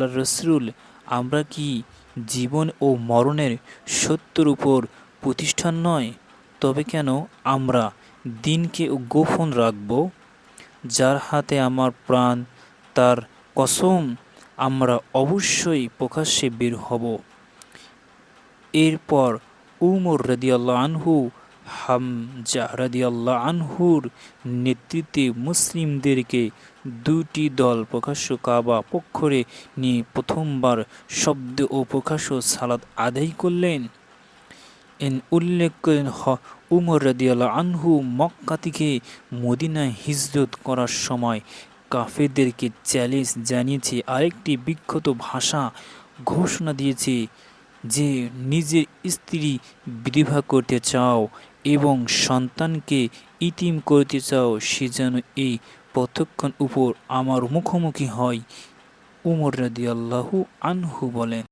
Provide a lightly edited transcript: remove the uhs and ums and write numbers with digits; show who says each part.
Speaker 1: আল্লাহর রসুল, আমরা কি জীবন ও মরণের সত্যের উপর প্রতিষ্ঠান নয়? তবে কেন আমরা দিনকে গোপন রাখব? যার হাতে আমার প্রাণ, তার কসম, আমরা অবশ্যই প্রকাশ্যে বের হব। এরপর উমর রাদিয়াল্লাহু আনহু হামজা রাদিয়াল্লাহু আনহুর নেতৃত্বে মুসলিমদেরকে দুটি দল প্রকাশ্য কাবা পক্ষরে নিয়ে প্রথমবার শব্দ ও প্রকাশ্য সালাত আদায় করলেন। উল্লেখ করেন উমর রাদিয়াল্লাহু আনহু মক্কা থেকে মদিনায় হিজরত করার সময় কাফেরদেরকে চ্যালেঞ্জ জানিয়েছে, আরেকটি বিখ্যাত ভাষা ঘোষণা দিয়েছে যে নিজের স্ত্রী বিধবা করতে চাও এবং সন্তানকে ইতিম করতে চাও, সে যেন এই প্রত্যক্ষণ উপর আমার মুখোমুখি হয়। উমর রাদিয়াল্লাহু আনহু বলেন।